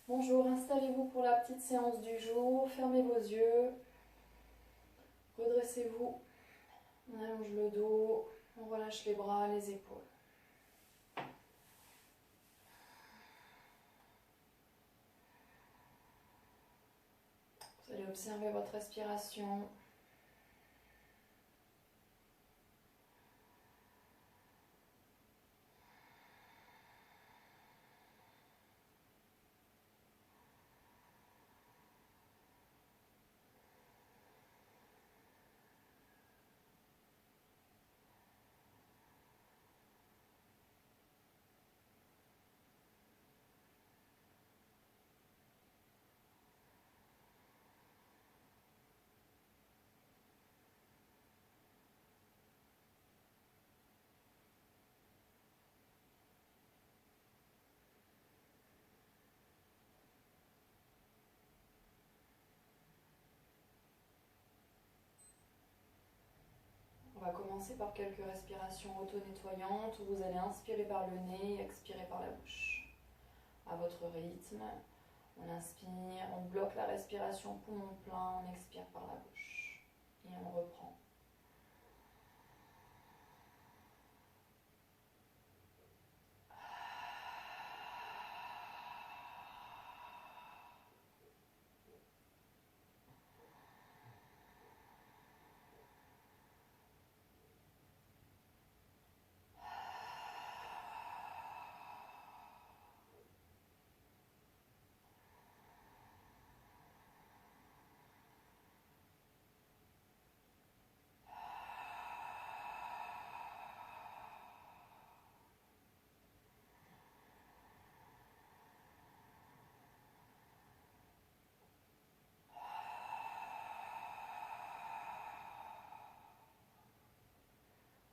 Bonjour, installez-vous pour la petite séance du jour. Fermez vos yeux. Redressez-vous. On allonge le dos. On relâche les bras, les épaules. Vous allez observer votre respiration. On va commencer par quelques respirations auto-nettoyantes où vous allez inspirer par le nez et expirer par la bouche. À votre rythme, on inspire, on bloque la respiration poumon plein, on expire par la bouche et on reprend.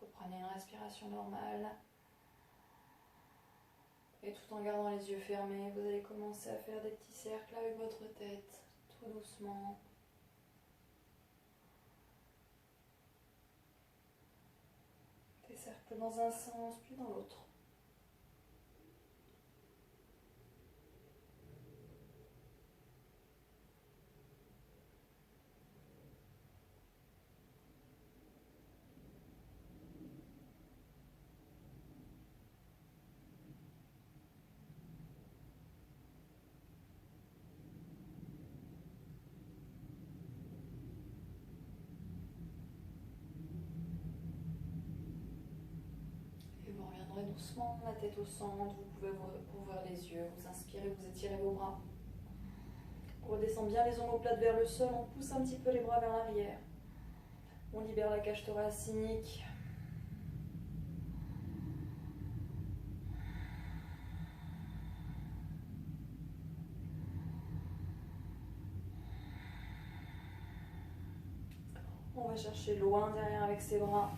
Reprenez une respiration normale. Et tout en gardant les yeux fermés, vous allez commencer à faire des petits cercles avec votre tête, tout doucement. Des cercles dans un sens, puis dans l'autre. Et vous reviendrez doucement, la tête au centre. Vous pouvez ouvrir les yeux, vous inspirez, vous étirez vos bras. On redescend bien les omoplates vers le sol, on pousse un petit peu les bras vers l'arrière. On libère la cage thoracique. On va chercher loin derrière avec ses bras.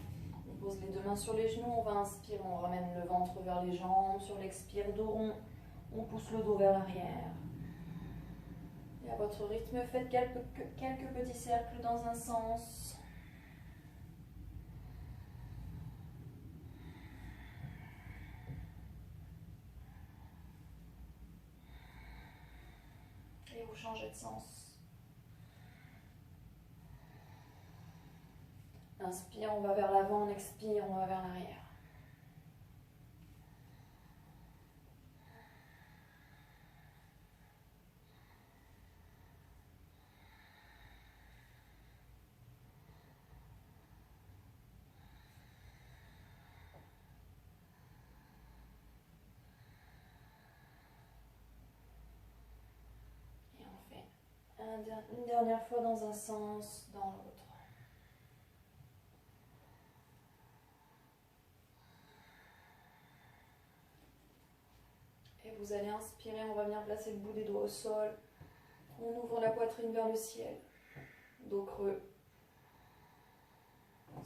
On pose les deux mains sur les genoux, on va inspirer, on ramène le ventre vers les jambes. Sur l'expire, dos rond, on pousse le dos vers l'arrière. Et à votre rythme, faites quelques petits cercles dans un sens. Et vous changez de sens. Inspire, on va vers l'avant, on expire, on va vers l'arrière. Et on fait une dernière fois dans un sens, dans l'autre. Et vous allez inspirer, on va venir placer le bout des doigts au sol. On ouvre la poitrine vers le ciel. Dos creux.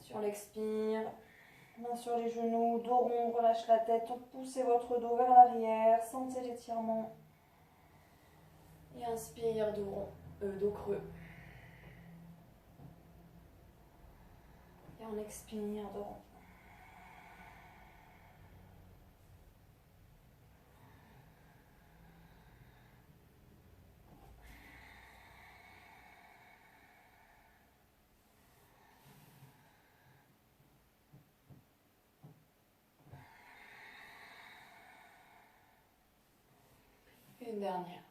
Sur l'expire, main sur les genoux, dos rond, relâche la tête, poussez votre dos vers l'arrière, sentez l'étirement. Et inspire, dos rond, dos creux. Et on expire, dos rond. qu'une dernière.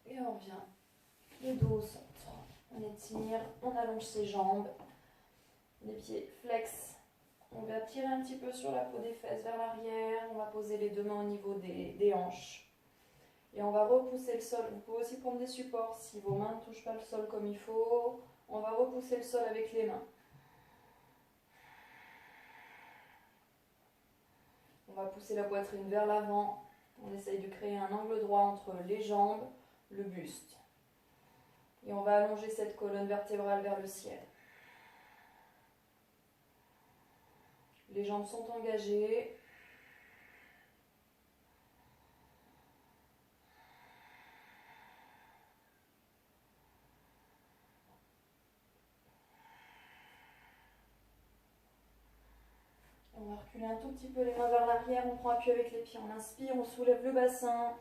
Et on revient. Le dos au centre. On étire, on allonge ses jambes. Les pieds flex. On va tirer un petit peu sur la peau des fesses vers l'arrière. On va poser les deux mains au niveau des hanches. Et on va repousser le sol. Vous pouvez aussi prendre des supports si vos mains ne touchent pas le sol comme il faut. On va repousser le sol avec les mains. On va pousser la poitrine vers l'avant. On essaye de créer un angle droit entre les jambes, le buste. Et on va allonger cette colonne vertébrale vers le ciel. Les jambes sont engagées. On va reculer un tout petit peu les mains vers l'arrière, on prend appui avec les pieds, on inspire, on soulève le bassin,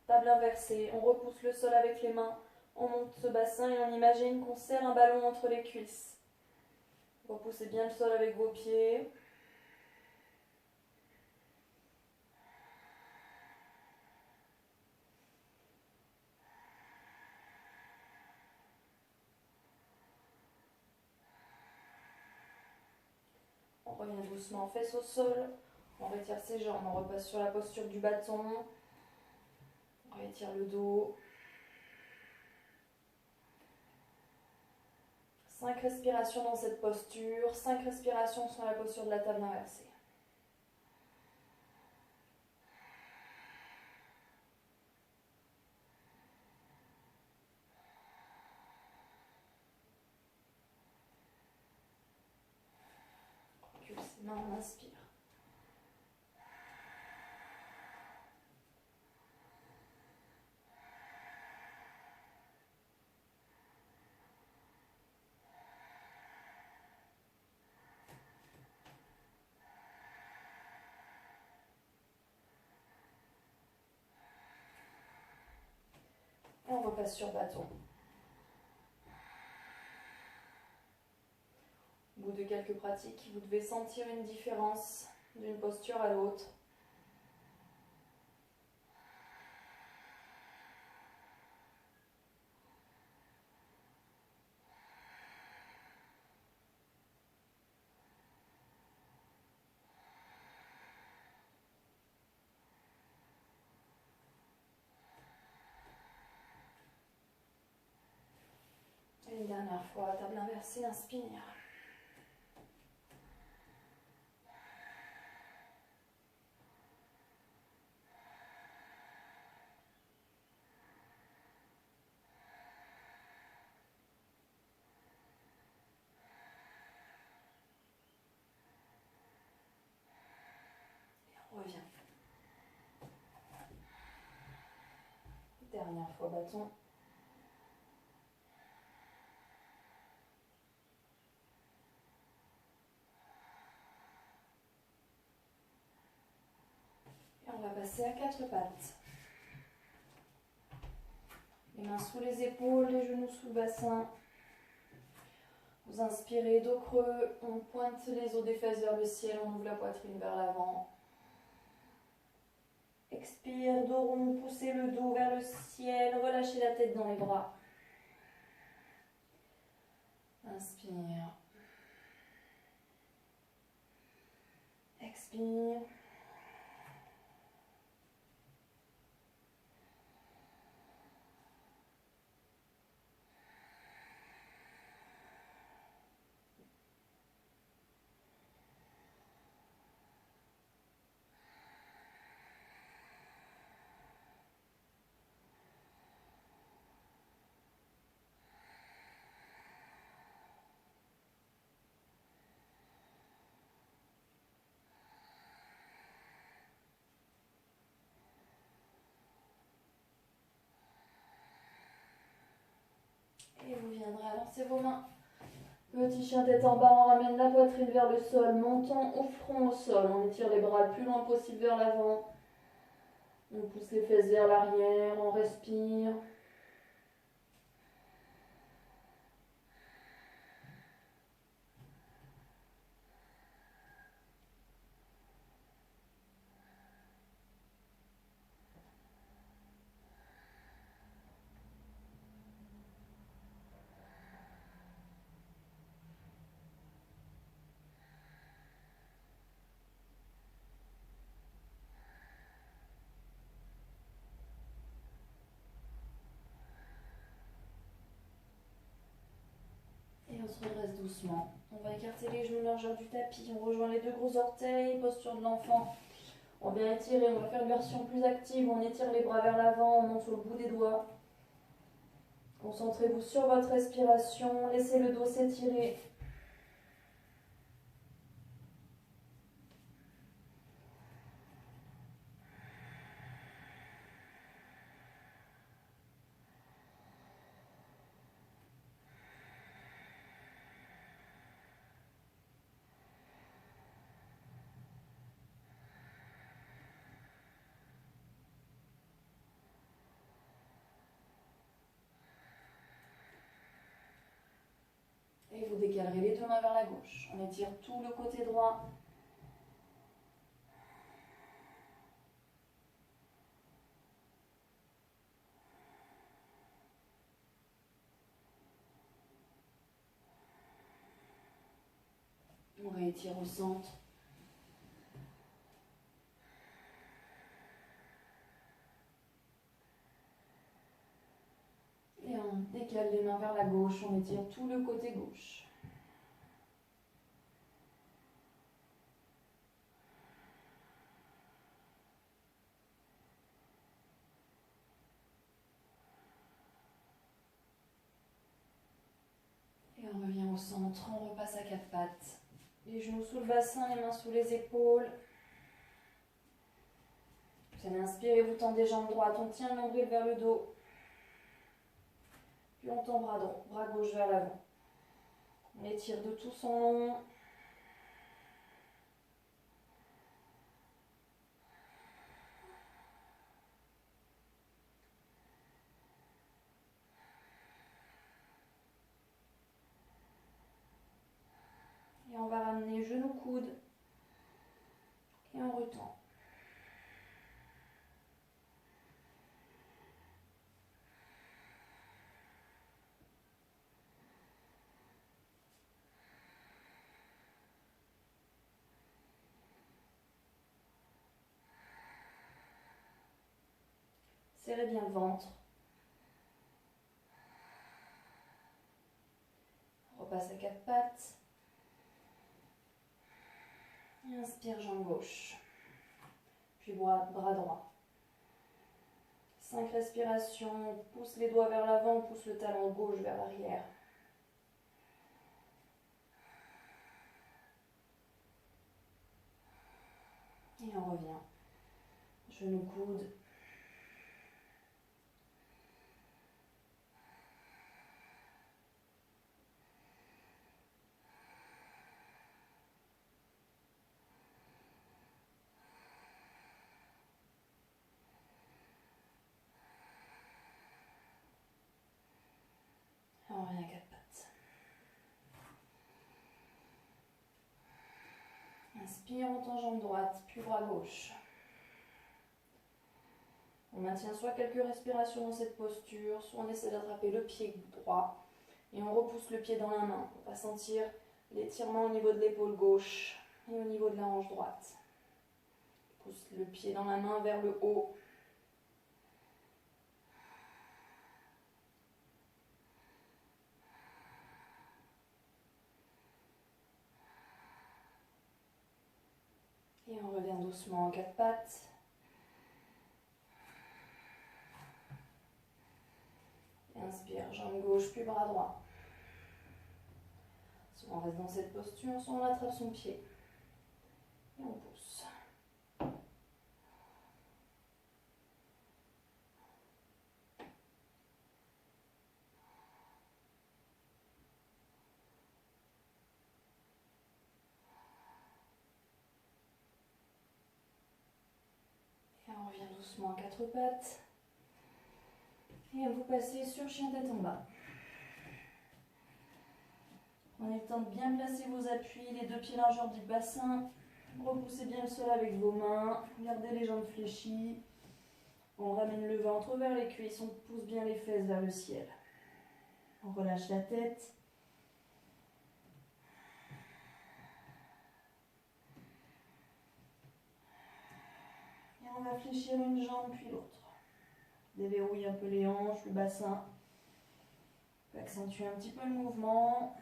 table inversée, on repousse le sol avec les mains, on monte ce bassin et on imagine qu'on serre un ballon entre les cuisses. Repoussez bien le sol avec vos pieds. On revient doucement, fesses au sol, on retire ses jambes, on repasse sur la posture du bâton, on retire le dos. 5 respirations dans cette posture, 5 respirations sur la posture de la table inversée. Recule ses mains, on inspire. Et on repasse sur bâton. Au bout de quelques pratiques, vous devez sentir une différence d'une posture à l'autre. Et une dernière fois, table inversée, inspire. Et on revient. Dernière fois, bâton. Et on va passer à 4 pattes. Les mains sous les épaules, les genoux sous le bassin. Vous inspirez, dos creux, on pointe les os des fesses vers le ciel, on ouvre la poitrine vers l'avant. Expire, dos rond, poussez le dos vers le ciel, relâchez la tête dans les bras. Inspire. Expire. Et vous viendrez avancer vos mains. Petit chien tête en bas, on ramène la poitrine vers le sol, montons au front au sol, on étire les bras le plus loin possible vers l'avant. On pousse les fesses vers l'arrière, on respire. doucement. On va écarter les genoux largeur du tapis. On rejoint les deux gros orteils, posture de l'enfant. On vient étirer, on va faire une version plus active. On étire les bras vers l'avant, on monte sur le bout des doigts. Concentrez-vous sur votre respiration. Laissez le dos s'étirer. Et vous décalerez les deux mains vers la gauche. On étire tout le côté droit. On réétire au centre. Et on décale les mains vers la gauche. On étire tout le côté gauche. Et on revient au centre. On repasse à quatre pattes. Les genoux sous le bassin, les mains sous les épaules. Vous allez inspirer, vous tendez jambes droite. On tient le nombril vers le dos. Puis on tend bras gauche vers l'avant. On étire de tout son long. Et on va ramener genoux coude. Et on retend. Serrez bien le ventre. On repasse à quatre pattes. Et inspire, jambe gauche. Puis bras droit. 5 respirations. On pousse les doigts vers l'avant, on pousse le talon gauche vers l'arrière. Et on revient. Genoux coude. On revient à quatre pattes. Inspire, on tend jambe droite, puis bras gauche. On maintient soit quelques respirations dans cette posture, soit on essaie d'attraper le pied droit et on repousse le pied dans la main. On va sentir l'étirement au niveau de l'épaule gauche et au niveau de la hanche droite. On pousse le pied dans la main vers le haut. Et on revient doucement en quatre pattes. Inspire, jambe gauche, puis bras droit. Soit on reste dans cette posture, soit on attrape son pied. Et on pousse. Et on revient doucement à quatre pattes. Et vous passez sur chien tête en bas. Prenez le temps de bien placer vos appuis, les deux pieds largeur du bassin. Repoussez bien le sol avec vos mains. Gardez les jambes fléchies. On ramène le ventre vers les cuisses. On pousse bien les fesses vers le ciel. On relâche la tête. Et on va fléchir une jambe puis l'autre. Déverrouillez un peu les hanches, le bassin. Accentuez un petit peu le mouvement.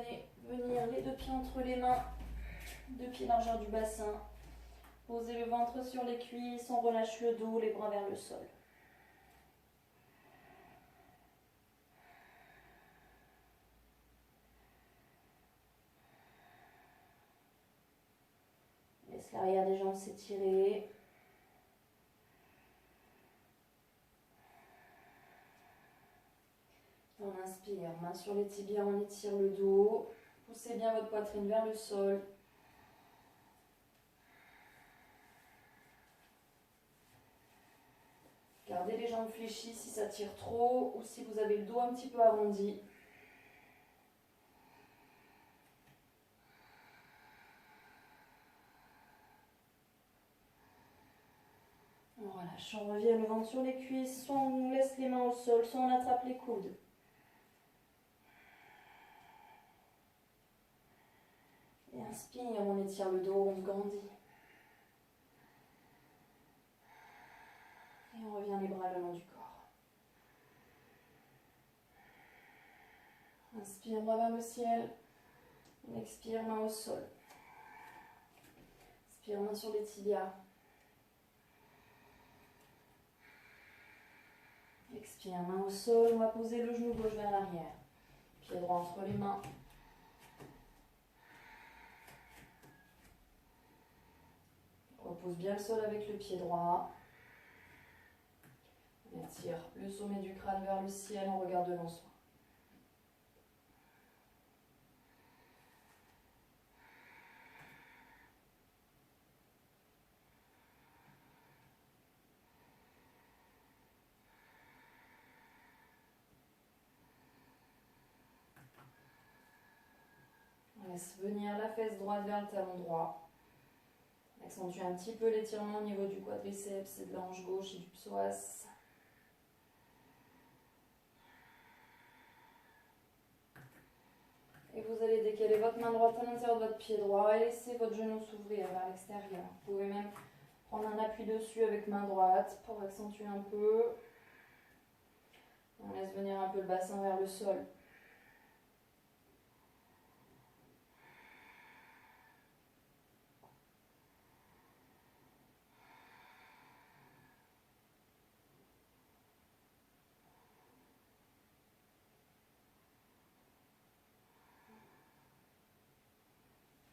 allez venir les deux pieds entre les mains, deux pieds largeur du bassin. Posez le ventre sur les cuisses, on relâche le dos, les bras vers le sol. Laisse l'arrière des jambes s'étirer. On inspire, main sur les tibias, on étire le dos. Poussez bien votre poitrine vers le sol. Gardez les jambes fléchies si ça tire trop ou si vous avez le dos un petit peu arrondi. On relâche, on revient le ventre sur les cuisses, soit on laisse les mains au sol, soit on attrape les coudes. Et inspire, on étire le dos, on se grandit. Et on revient les bras le long du corps. Inspire, bras vers le ciel. On expire, main au sol. Inspire, main sur les tibias. Expire, main au sol. On va poser le genou gauche vers l'arrière. Pied droit entre les mains. Repose bien le sol avec le pied droit. On étire le sommet du crâne vers le ciel, on regarde devant soi. On laisse venir la fesse droite vers le talon droit. On accentue un petit peu l'étirement au niveau du quadriceps et de la hanche gauche et du psoas. Et vous allez décaler votre main droite à l'intérieur de votre pied droit et laisser votre genou s'ouvrir vers l'extérieur. Vous pouvez même prendre un appui dessus avec main droite pour accentuer un peu. On laisse venir un peu le bassin vers le sol.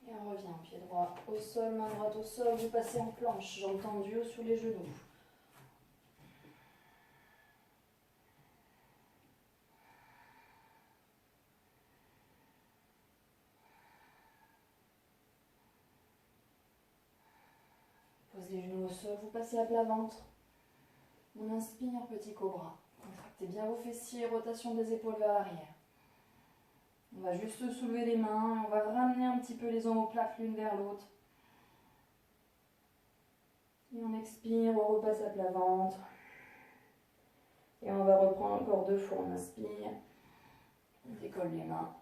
Et on revient, pied droit au sol, main droite au sol, vous passez en planche, jambes tendues sur les genoux. Posez les genoux au sol, vous passez à plat ventre. On inspire, petit cobra. Contractez bien vos fessiers, rotation des épaules vers l'arrière. On va juste soulever les mains, on va ramener un petit peu les omoplates l'une vers l'autre. Et on expire, on repasse à plat ventre. Et on va reprendre encore 2 fois, on inspire. On décolle les mains.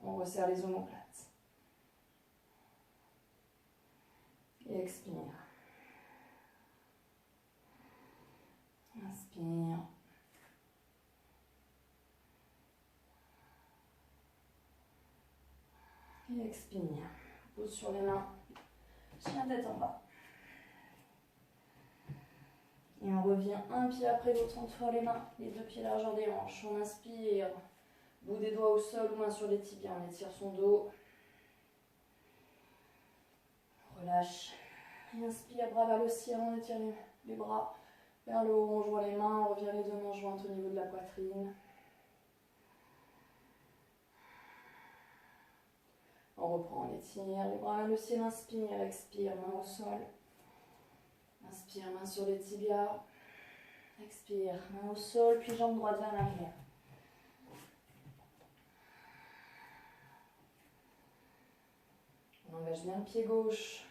On resserre les omoplates. Et expire. Inspire. Et expire. Pose sur les mains. Chien tête en bas. Et on revient un pied après l'autre entre les mains. Les 2 pieds largeur des hanches. On inspire. Bout des doigts au sol, main sur les tibias. On étire son dos. Relâche. Et inspire, bras vers le ciel. On étire les bras vers le haut. On joint les mains. On revient les 2 mains jointes au niveau de la poitrine. On reprend, on étire les bras vers le ciel. Inspire, expire, main au sol. Inspire, main sur les tibias. Expire, main au sol, puis jambe droite vers l'arrière. On engage bien le pied gauche.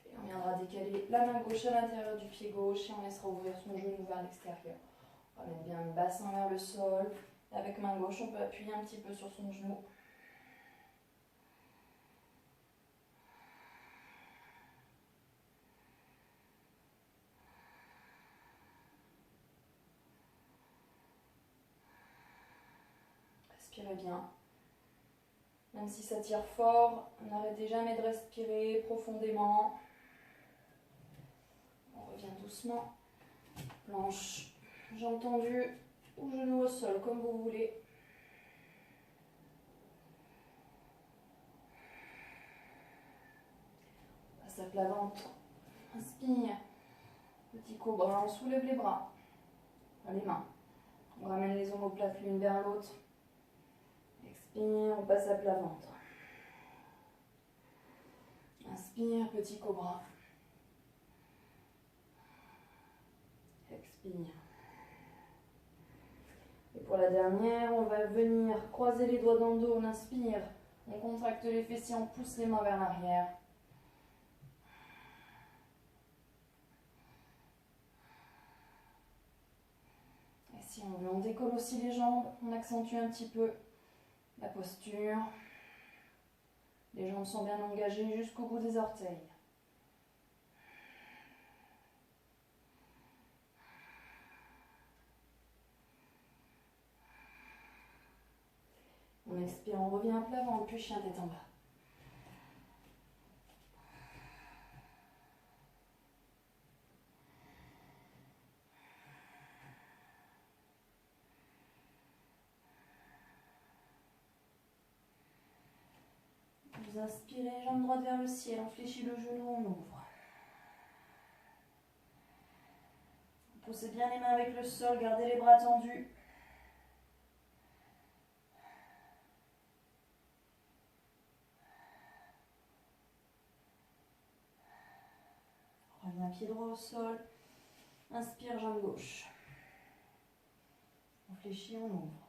Et on viendra décaler la main gauche à l'intérieur du pied gauche et on laissera ouvrir son genou vers l'extérieur. On ramène bien le bassin vers le sol. Et avec main gauche, on peut appuyer un petit peu sur son genou. respirez bien. Même si ça tire fort, n'arrêtez jamais de respirer profondément. On revient doucement. Planche, jambes tendues ou genoux au sol, comme vous voulez. On passe à plat ventre. Inspire. Petit cobra, on soulève les bras. Les mains. On ramène les omoplates l'une vers l'autre. Expire, on passe à plat ventre. Inspire, petit cobra. Expire. Et pour la dernière, on va venir croiser les doigts dans le dos. On inspire, on contracte les fessiers, on pousse les mains vers l'arrière. Et si on veut, on décolle aussi les jambes, on accentue un petit peu la posture. Les jambes sont bien engagées jusqu'au bout des orteils. On expire, on revient à plat ventre, puis chien tête en bas. Vous inspirez, jambe droite vers le ciel, on fléchit le genou, on ouvre. Poussez bien les mains avec le sol, gardez les bras tendus. On revient pied droit au sol. Inspire, jambe gauche. On fléchit, on ouvre.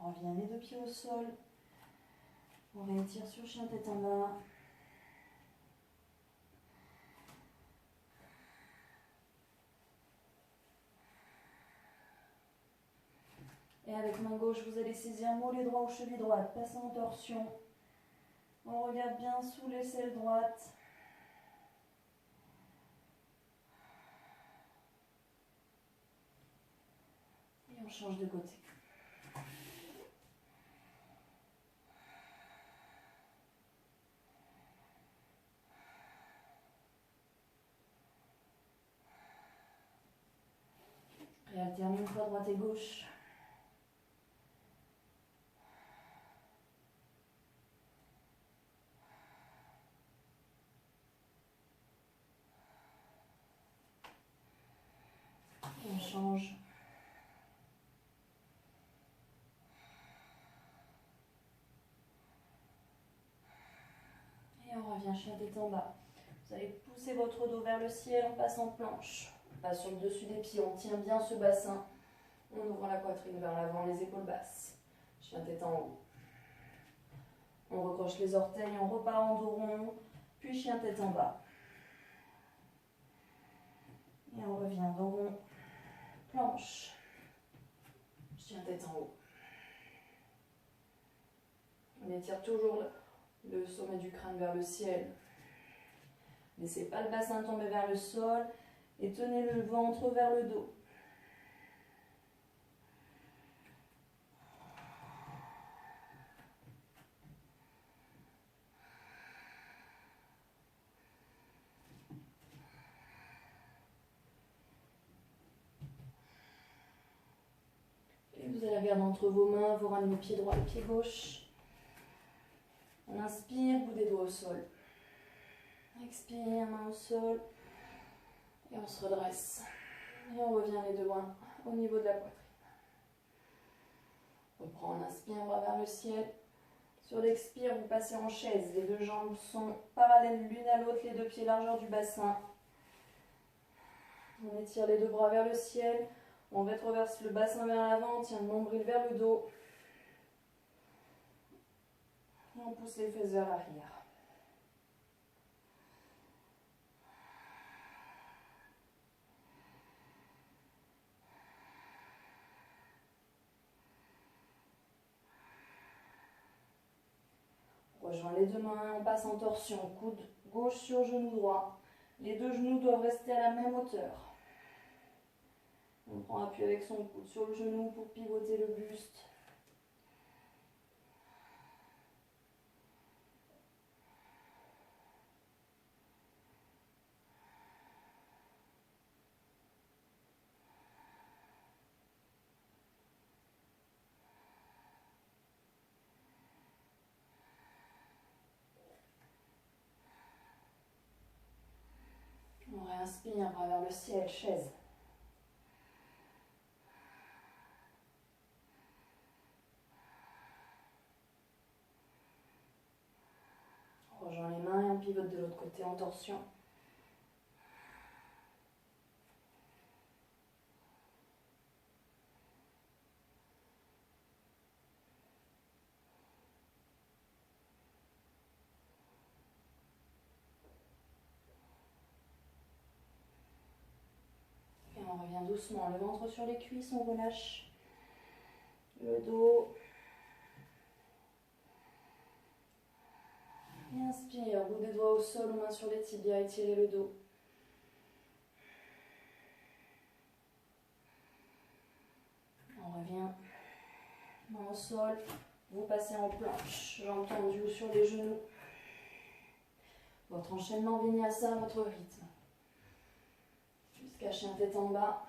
On revient les deux pieds au sol. On réétire sur chien tête en bas. Et avec main gauche, vous allez saisir mollet droit ou cheville droite. Passez en torsion. On regarde bien sous l'aisselle droite. Et on change de côté. Réalterne une fois droite et gauche. On change. Et on revient chien tête en bas. Vous allez pousser votre dos vers le ciel en passant planche. On passe sur le dessus des pieds, on tient bien ce bassin. On ouvre la poitrine vers l'avant, les épaules basses. Chien tête en haut. On recroche les orteils, on repart en dos rond, puis chien tête en bas. Et on revient dos rond, planche, chien tête en haut. On étire toujours le sommet du crâne vers le ciel. Laissez pas le bassin tomber vers le sol et tenez le ventre vers le dos. Et vous allez regarder entre vos mains, vous ramenez le pied droit et le pied gauche. On inspire, bout des doigts au sol. Expire, main au sol. Et on se redresse. Et on revient les deux mains au niveau de la poitrine. On reprend, on inspire, bras vers le ciel. Sur l'expire, vous passez en chaise. Les deux jambes sont parallèles l'une à l'autre, les deux pieds largeur du bassin. On étire les deux bras vers le ciel. On rétroverse le bassin vers l'avant, on tient le nombril vers le dos. Et on pousse les fesses vers l'arrière. On rejoint les deux mains, on passe en torsion, coude gauche sur genou droit. Les deux genoux doivent rester à la même hauteur. On prend appui avec son coude sur le genou pour pivoter le buste. On réinspire, bras vers le ciel, chaise. On rejoint les mains et on pivote de l'autre côté en torsion. Et on revient doucement, le ventre sur les cuisses, on relâche le dos. Et inspire, bout des doigts au sol, main sur les tibias, étirez le dos. On revient, main au sol, vous passez en planche, jambes tendues sur les genoux. Votre enchaînement vinyasa à votre rythme. Jusqu'à chien tête en bas.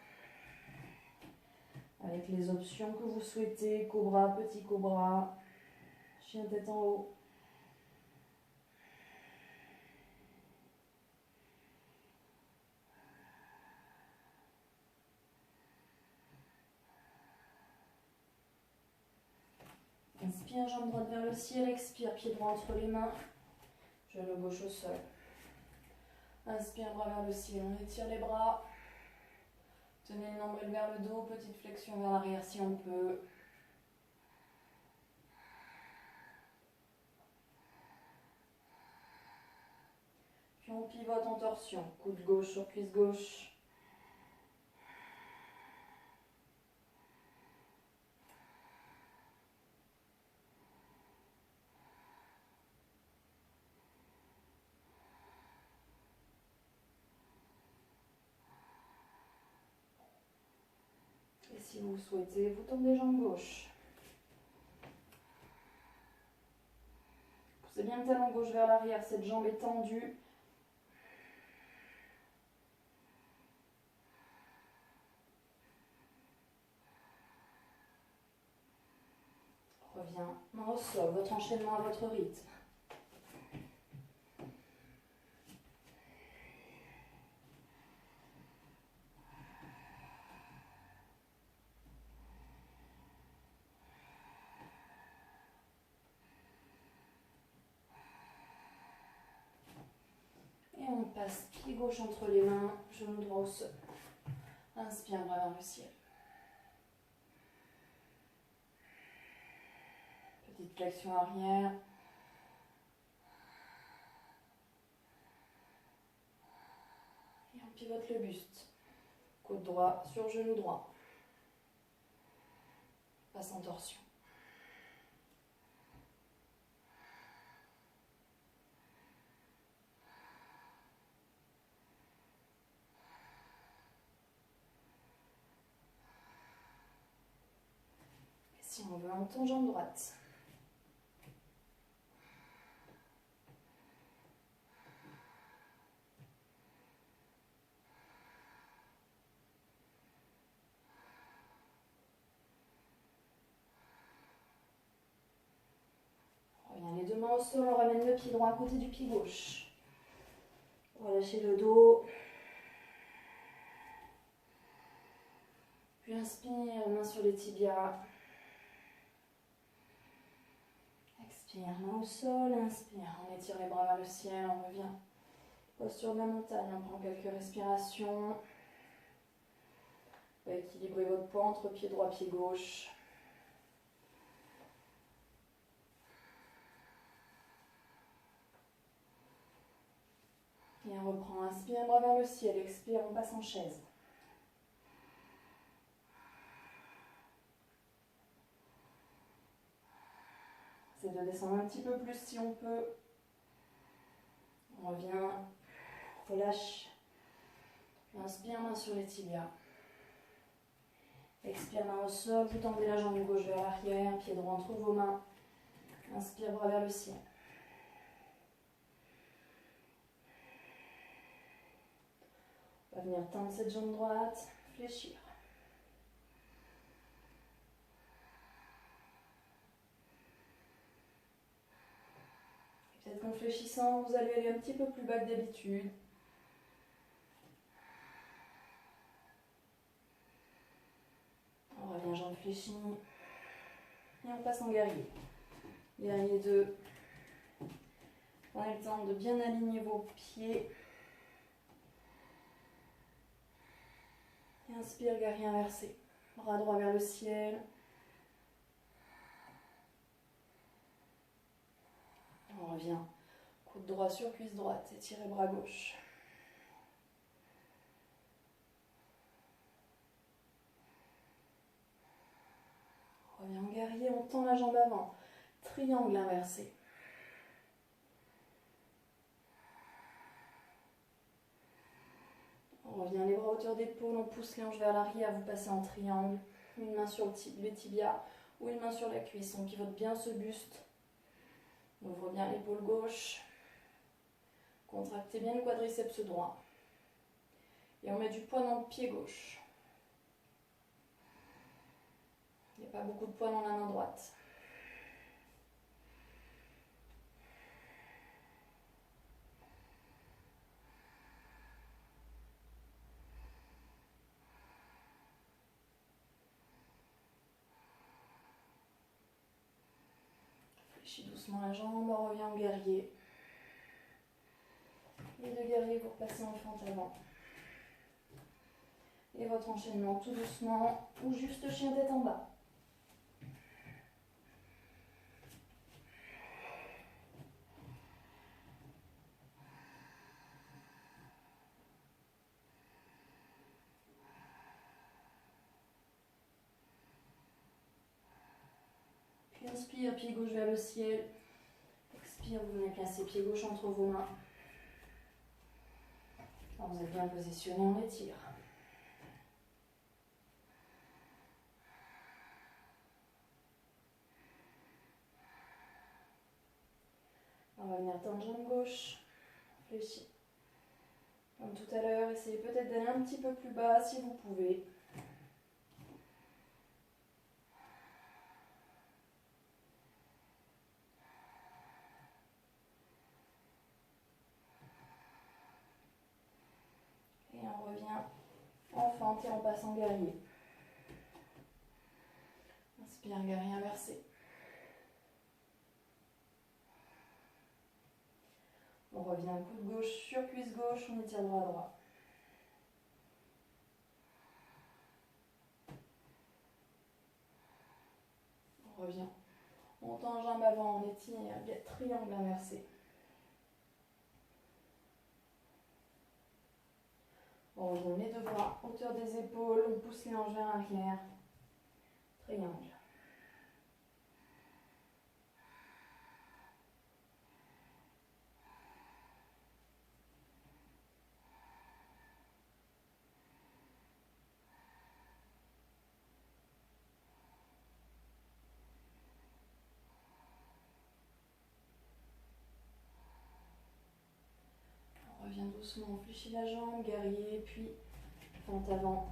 Avec les options que vous souhaitez, cobra, petit cobra, chien tête en haut. Inspire, jambe droite vers le ciel, expire, pied droit entre les mains, genou gauche au sol. Inspire, bras vers le ciel, on étire les bras. Tenez le nombril vers le dos, petite flexion vers l'arrière si on peut. Puis on pivote en torsion, coude gauche sur cuisse gauche. Et si vous souhaitez, vous tendez jambe gauche. Poussez bien le talon gauche vers l'arrière, cette jambe est tendue. Reviens, main au sol, votre enchaînement à votre rythme. Et on passe pied gauche entre les mains, genou droit au sol. Inspire, bras vers le ciel. Petite flexion arrière. Et on pivote le buste. Coude droit sur genou droit. Passe en torsion. Et si on veut, on tend jambe droite. Les deux mains au sol, on ramène le pied droit à côté du pied gauche. Relâchez le dos. Puis inspire, main sur les tibias. Expire, main au sol, inspire. On étire les bras vers le ciel, on revient. Posture de la montagne, on prend quelques respirations. Vous pouvez équilibrer votre poids entre pied droit, pied gauche. Et on reprend, inspire, bras vers le ciel, expire, on passe en chaise. C'est de de descendre un petit peu plus si on peut. On revient, relâche. Inspire, main sur les tibias. Expire, main au sol, vous tendez la jambe gauche vers l'arrière, pied droit entre vos mains. Inspire, bras vers le ciel. On va venir tendre cette jambe droite, fléchir. Peut-être qu'en fléchissant, vous allez aller un petit peu plus bas que d'habitude. On revient jambe fléchie. Et on passe en guerrier. Guerrier 2. Prenez le temps de bien aligner vos pieds. Et inspire, guerrier inversé. Bras droit vers le ciel. On revient. Coude droit sur cuisse droite. Étirez bras gauche. On revient en guerrier. On tend la jambe avant. Triangle inversé. On revient les bras à hauteur d'épaule, on pousse les hanches vers l'arrière, vous passez en triangle. Une main sur le tibia ou une main sur la cuisse. On pivote bien ce buste. On ouvre bien l'épaule gauche. Contractez bien le quadriceps droit. Et on met du poids dans le pied gauche. Il n'y a pas beaucoup de poids dans la main droite. Fléchis doucement la jambe, on revient en guerrier. Et de guerrier, vous repassez en fente avant. Et votre enchaînement tout doucement, ou juste chien tête en bas. Puis inspire, pied gauche vers le ciel. Expire, vous venez placer pied gauche entre vos mains. Quand vous êtes bien positionné, on étire. On va venir tendre jambe gauche, fléchir. Comme tout à l'heure, essayez peut-être d'aller un petit peu plus bas si vous pouvez. Et on revient en fente et on passe en guerrier. Inspire, guerrier inversé. On revient coude gauche sur cuisse gauche, on étire bras droit. On revient. On tend jambe avant, on étire, triangle inversé. On revient les deux bras, hauteur des épaules, on pousse les hanches vers l'arrière. Triangle. On revient doucement, on fléchit la jambe, guerrier, puis fente avant.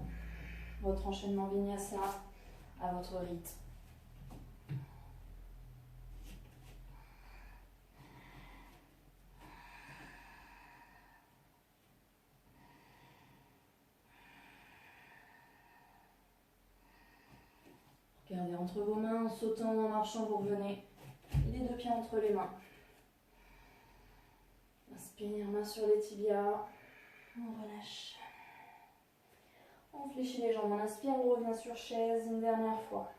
Votre enchaînement vinyasa à votre rythme. Regardez entre vos mains, en sautant, en marchant, vous revenez. Les deux pieds entre les mains. Inspire, main sur les tibias. On relâche. On fléchit les jambes. On inspire, on revient sur chaise une dernière fois.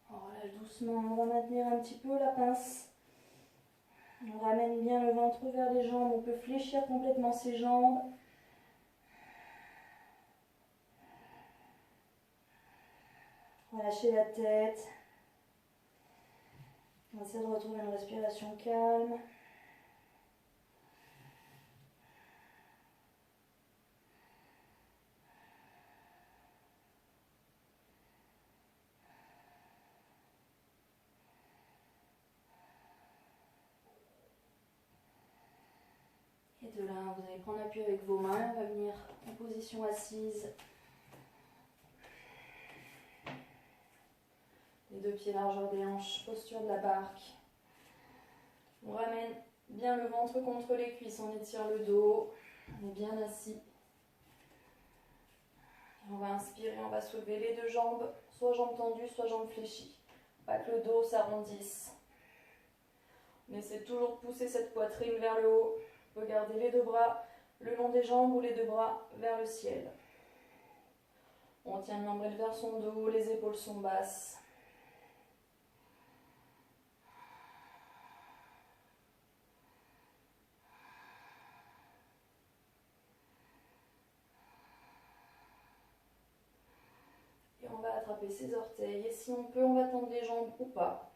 On relâche doucement. On va maintenir un petit peu la pince. On ramène bien le ventre vers les jambes. On peut fléchir complètement ses jambes. Relâchez la tête. On va essayer de retrouver une respiration calme. Et de là, vous allez prendre appui avec vos mains. On va venir en position assise. Les deux pieds largeur des hanches, posture de la barque. On ramène bien le ventre contre les cuisses, on étire le dos, on est bien assis. Et on va inspirer, on va soulever les deux jambes, soit jambes tendues, soit jambes fléchies. Pas que le dos s'arrondisse. On essaie toujours de pousser cette poitrine vers le haut. On peut garder les deux bras le long des jambes ou les deux bras vers le ciel. On tient le nombril vers son dos, les épaules sont basses. Et on va attraper ses orteils. Et si on peut, on va tendre les jambes ou pas.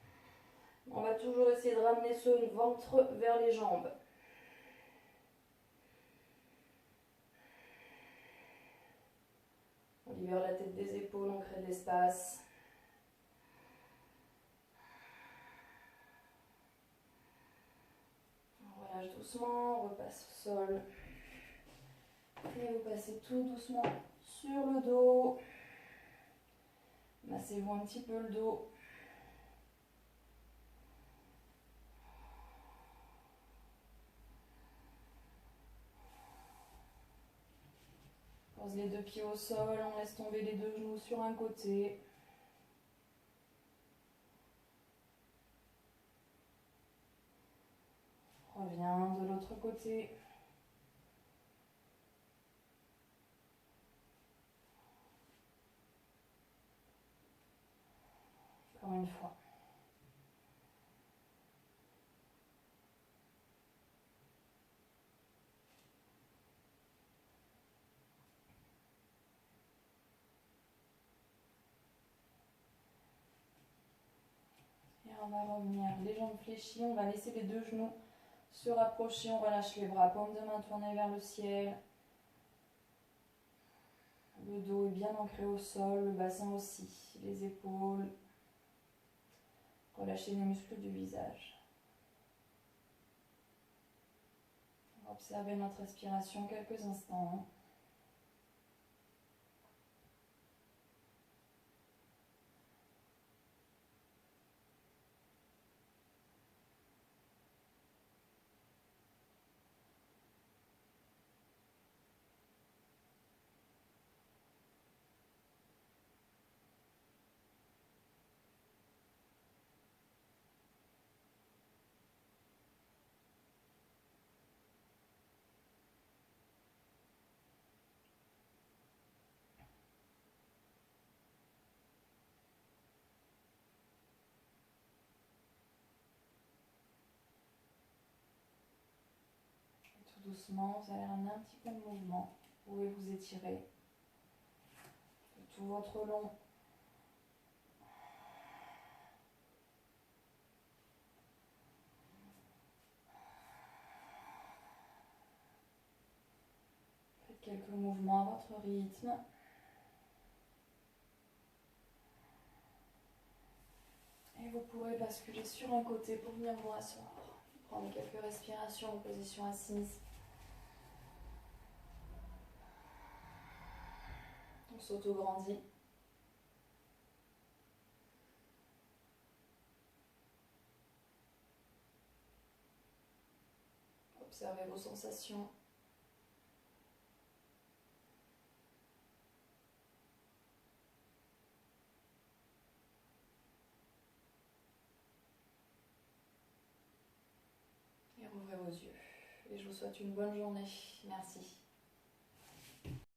On va toujours essayer de ramener ce ventre vers les jambes. On libère la tête des épaules, on crée de l'espace. On relâche doucement, on repasse au sol. Et vous passez tout doucement sur le dos. Massez-vous un petit peu le dos. Pose les deux pieds au sol, on laisse tomber les deux genoux sur un côté. Reviens de l'autre côté. Encore une fois. Et on va revenir les jambes fléchies, on va laisser les deux genoux se rapprocher, on relâche les bras, paume de main tournée vers le ciel. Le dos est bien ancré au sol, le bassin aussi, les épaules. Relâchez les muscles du visage. On va observer notre respiration quelques instants. Tout doucement, vous allez ramener un petit peu de mouvement. Vous pouvez vous étirer de tout votre long. Faites quelques mouvements à votre rythme. Et vous pourrez basculer sur un côté pour venir vous rasseoir. Prendre quelques respirations en position assise. On s'auto-grandit. Observez vos sensations. Et rouvrez vos yeux. Et je vous souhaite une bonne journée. Merci.